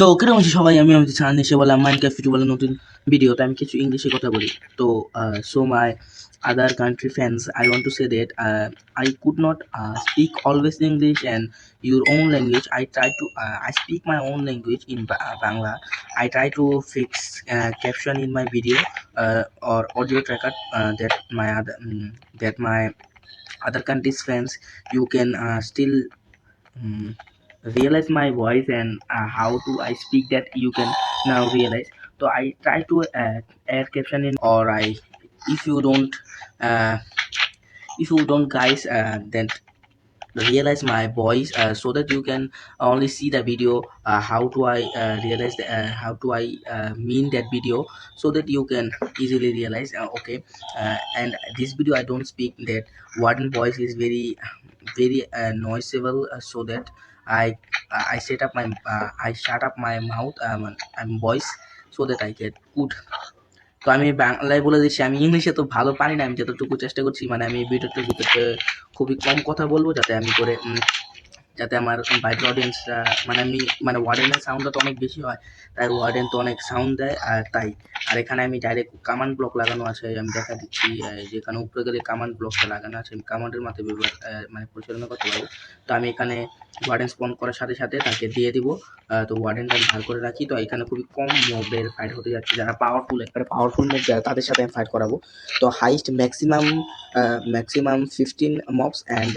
তো কিরকম আছি সবাই? আমি আমাদের চ্যানেলে এসে বললাম মাইনক্রাফট ভিডিও বলে নতুন ভিডিও। তো আমি কিছু ইংলিশে কথা বলি। তো so my other country fans, I want to say that I could not speak always English and your own language. I speak my own language in Bangla. I try to fix caption in my video or audio tracker that my other countries fans you can still mm, realize my voice and how do I speak that you can now realize. So I try to add caption in or I if you don't uh, if you don't guys then realize my voice so that you can only see the video how do I realize how do I mean that video so that you can easily realize okay and this video I don't speak that warden voice is very noticeable so that I set up my I shut up my mouth voice so that I get good. তো আমি বাংলায় বলে দিচ্ছি, আমি ইংলিশে তো ভালো পারি না, আমি যতটুকু চেষ্টা করছি মানে আমি ভিডিওটার ভিতরে খুবই কম কথা বলবো যাতে আমি করে যাতে আমার বাইরের অডিয়েন্সরা মানে আমি মানে ওয়ার্ডেনের সাউন্ডটা তো অনেক বেশি হয়, তাই ওয়ার্ডেন তো অনেক সাউন্ড দেয় আর তাই। আর এখানে আমি ডাইরেক্ট কামান্ড ব্লক লাগানো আছে, আমি দেখা দিচ্ছি যেখানে উপরে গেলে কামান্ড ব্লকটা লাগানো আছে, আমি কামান্ডের মাধ্যমে মানে পরিচালনা করতে পারবো। তো আমি এখানে ওয়ার্ডেন স্পন করার সাথে সাথে তাকে দিয়ে দিব। তো ওয়ার্ডেনটা আমি ভালো করে রাখি। তো এখানে খুবই কম মবের ফাইট হতে যাচ্ছে, যারা পাওয়ারফুল একবারে পাওয়ারফুল মব যারা তাদের সাথে আমি ফাইট করাবো। তো highest maximum 15 mobs and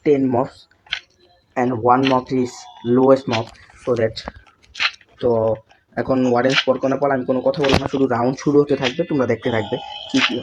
10 mobs and one mob is lowest mob so that তো এখন ওয়ার্ডেন স্পট করার পর আমি কোনো কথা বলবো না, শুধু রাউন্ড শুরু হতে থাকবে, তোমরা দেখতে থাকবে কি কি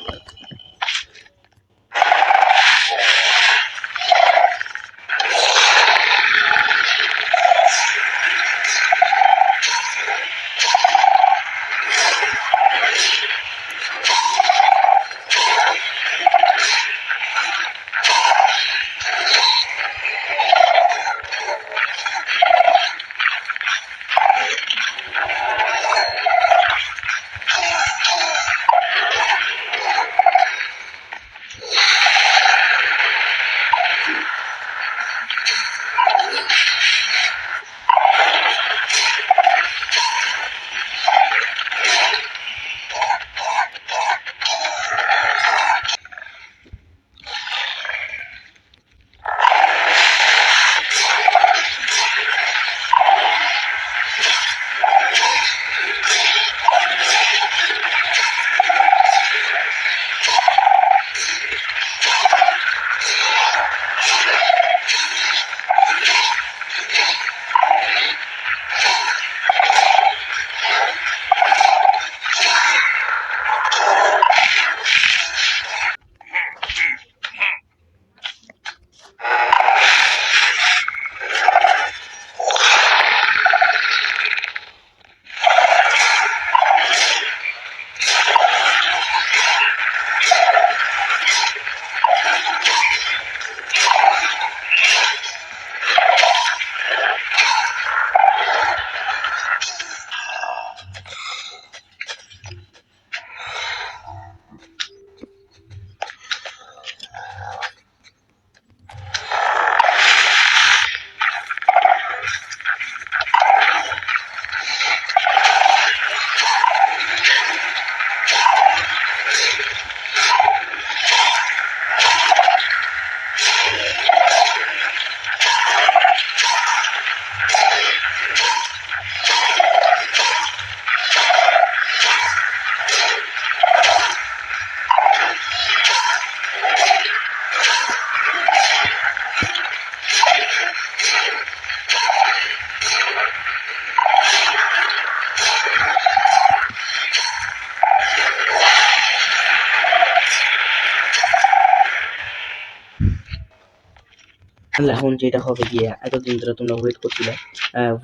এখন যেটা হবে গিয়ে এতদিন ধরে তোমরা ওয়েট করছিলে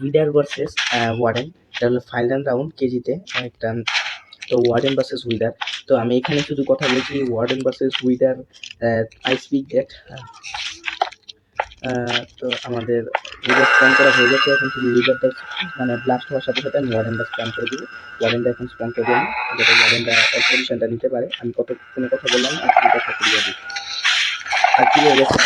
উইডার ভার্সেস ওয়ার্ডেন, এটা হলো ফাইনাল রাউন্ড কেজিতে একটা। তো ওয়ার্ডেন ভার্সেস উইডার, তো আমি এখানে শুধু কথা বলছি warden versus weeder. I speak that তো আমাদের উইডার স্প্যান করা হয়ে গেছে, এখন শুধু উইডারটা মানে ব্লাস্ট হওয়ার সাথে সাথে আমি ওয়ার্ডেনটা স্প্যান করে দিব। ওয়ার্ডেনটা এখন স্প্যান করে দিলাম যাতে ওয়ার্ডেনটা পজিশনটা নিতে পারে। আমি কোনো কথা বললাম আর উইডারটা ক্লিয়ার দিই আর কি হয়ে গেছে।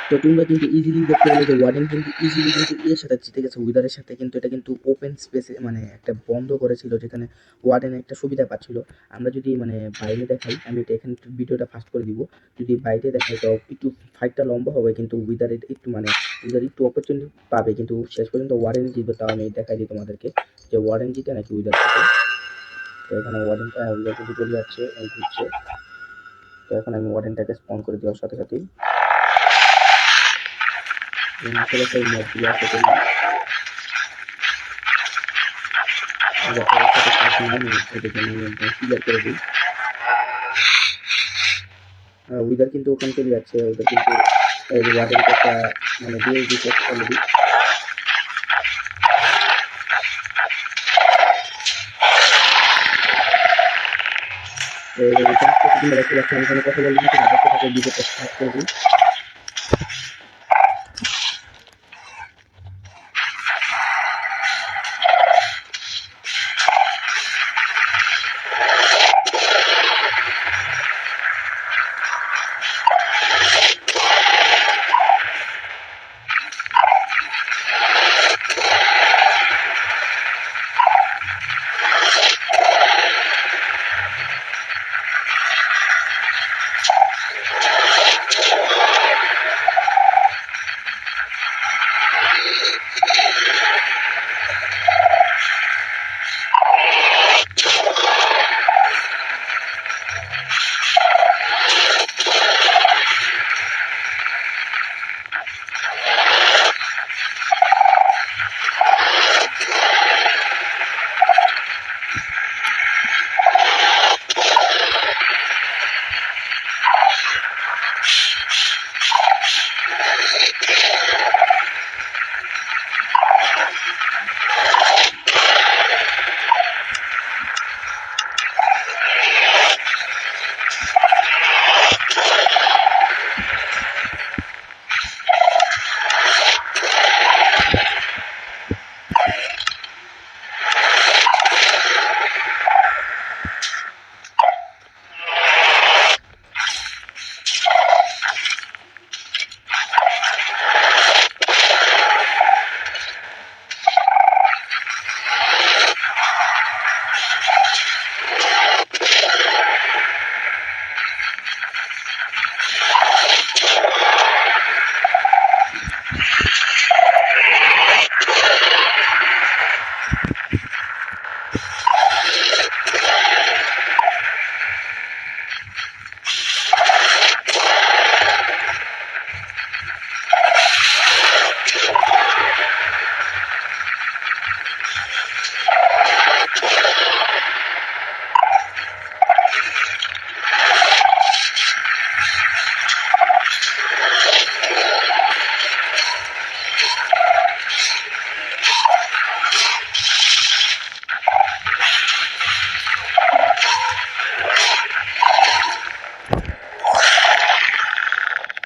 তো তোমরা কিন্তু ইজিলি দেখতে পেলে যে ওয়ার্ডেন কিন্তু ইজিলি কিন্তু এর সাথে জিতে গেছে, উইদারের সাথে। কিন্তু এটা কিন্তু ওপেন স্পেসে মানে একটা বন্ধ করেছিল, যেখানে ওয়ার্ডেন একটা সুবিধা পাচ্ছিল। আমরা যদি মানে বাইরে দেখাই, আমি এটা এখানে একটু ভিডিওটা ফাস্ট করে দিব, যদি বাইরে দেখাই তো একটু ফাইটটা লম্বা হবে, কিন্তু উইদার একটু মানে উইদার একটু অপরচুনিটি পাবে, কিন্তু শেষ পর্যন্ত ওয়ার্ডেন জিতবে। তাও আমি দেখাই দিই তোমাদেরকে যে ওয়ার্ডেন জিতে নাকি উইদার জিতে। তো এখানে ওয়ার্ডেনটা উইদার কিন্তু চলে যাচ্ছে, ঘুরছে। তো এখন আমি ওয়ার্ডেনটাকে স্পন করে দেওয়ার সাথে সাথেই আশেপাশে মবগুলো আছে তো ক্লিয়ার করে দিই। উইদার কিন্তু ওখানে চলে যাচ্ছে, ওদের কিন্তু ওয়ার্ডেনকে একটা মানে দিয়ে দিচ্ছে অলরেডি। তোমরা দেখতে পাচ্ছ আমি কোনো কথা বলবো না, তোমাদের কথাকে ভিডিওটা স্টার্ট করে দিই।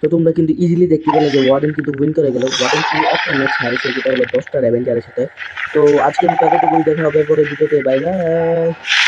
তো তোমরা কিন্তু ইজিলি দেখতে পেলে যে ওয়ার্ডেন কিন্তু উইন করে গেল। ওয়ার্ডেন কিন্তু একটা ম্যাচ হারিয়েছে, যেটা হলো 10টা রেভেঞ্জারের সাথে। তো আজকে মতো এতটুকুই, দেখা হবে পরে ভিডিওতে। Bye bye.